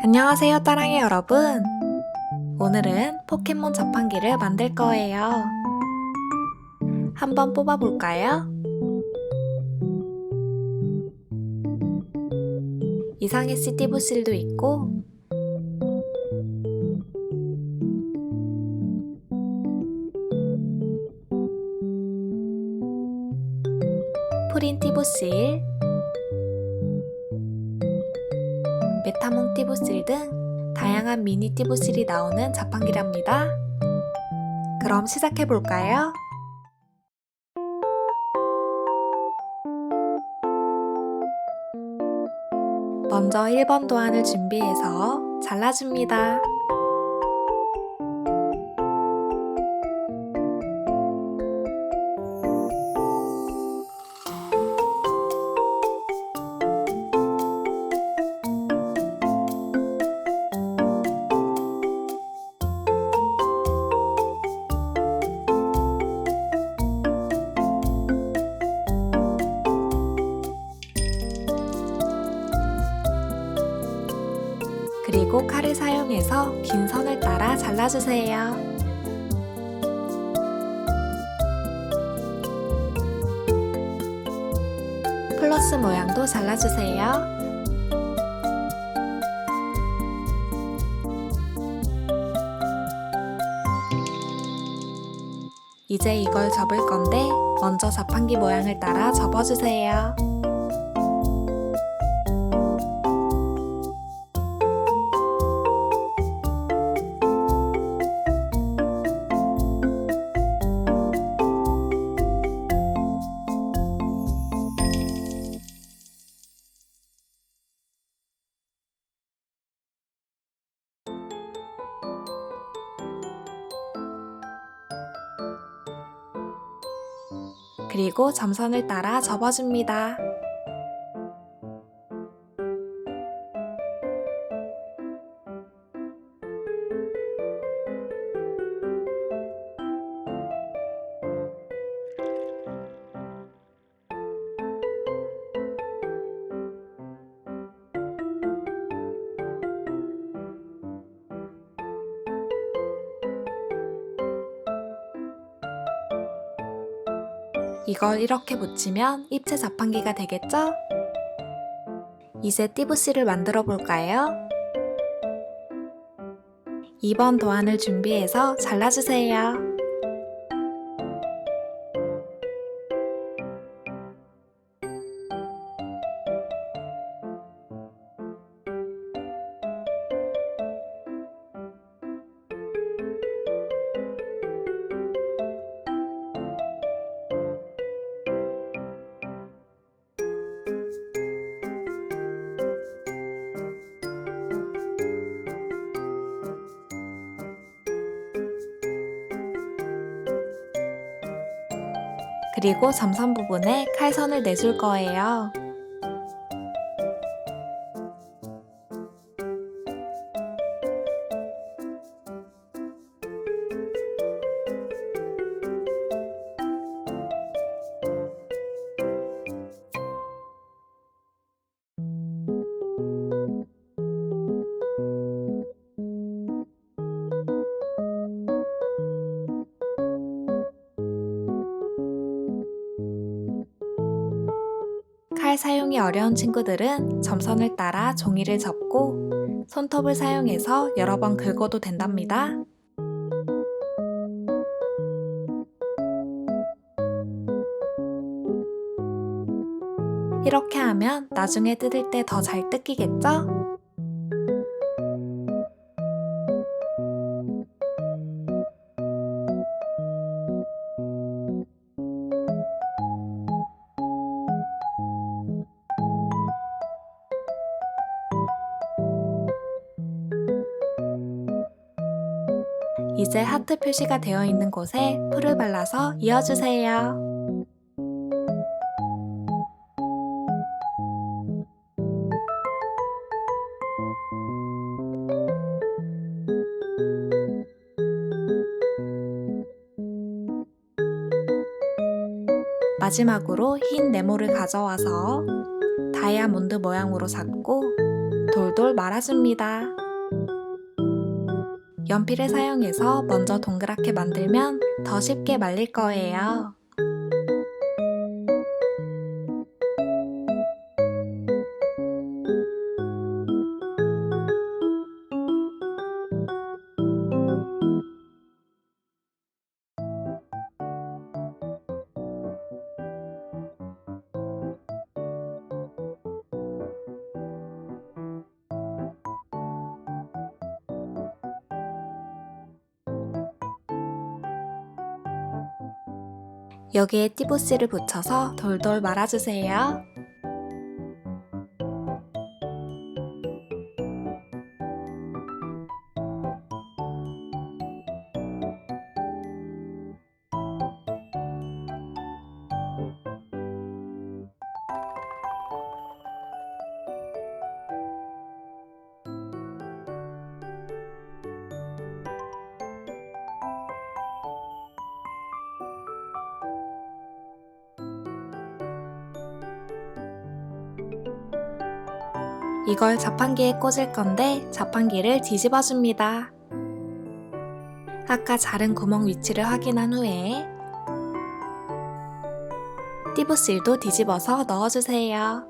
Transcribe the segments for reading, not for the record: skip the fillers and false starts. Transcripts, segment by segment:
안녕하세요, 따랑이 여러분. 오늘은 포켓몬 자판기를 만들 거예요. 한번 뽑아볼까요? 이상의 시티부실도 있고 프린티부실, 메타몽티부실 등 다양한 미니티부실이 나오는 자판기랍니다. 그럼 시작해볼까요? 먼저 1번 도안을 준비해서 잘라줍니다. 그리고 칼을 사용해서 긴 선을 따라 잘라주세요. 플러스 모양도 잘라주세요. 이제 이걸 접을 건데 먼저 자판기 모양을 따라 접어주세요. 그리고 점선을 따라 접어줍니다. 이걸 이렇게 붙이면 입체 자판기가 되겠죠? 이제 띠부씨를 만들어 볼까요? 2번 도안을 준비해서 잘라주세요. 그리고 점선 부분에 칼선을 내줄 거예요. 칼 사용이 어려운 친구들은 점선을 따라 종이를 접고 손톱을 사용해서 여러 번 긁어도 된답니다. 이렇게 하면 나중에 뜯을 때 더 잘 뜯기겠죠? 이제 하트 표시가 되어 있는 곳에 풀을 발라서 이어주세요. 마지막으로 흰 네모를 가져와서 다이아몬드 모양으로 잡고 돌돌 말아줍니다. 연필을 사용해서 먼저 동그랗게 만들면 더 쉽게 말릴 거예요. 여기에 띠부씨를 붙여서 돌돌 말아주세요. 이걸 자판기에 꽂을 건데 자판기를 뒤집어 줍니다. 아까 자른 구멍 위치를 확인한 후에 띠부실도 뒤집어서 넣어주세요.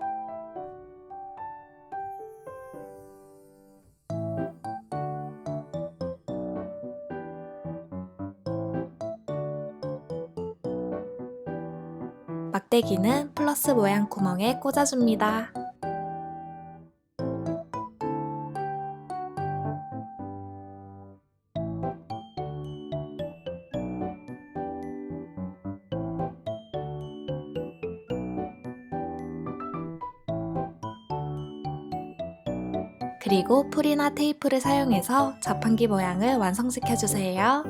막대기는 플러스 모양 구멍에 꽂아줍니다. 그리고 풀이나 테이프를 사용해서 자판기 모양을 완성시켜주세요.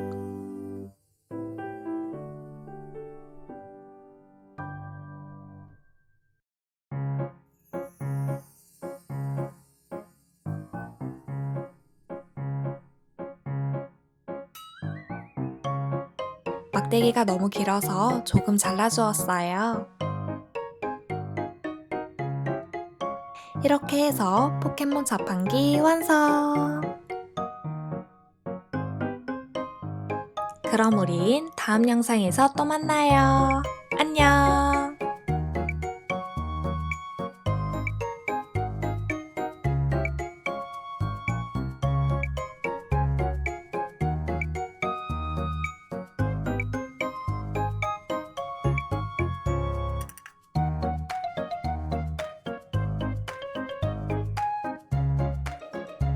막대기가 너무 길어서 조금 잘라주었어요. 이렇게 해서 포켓몬 자판기 완성! 그럼 우린 다음 영상에서 또 만나요. 안녕!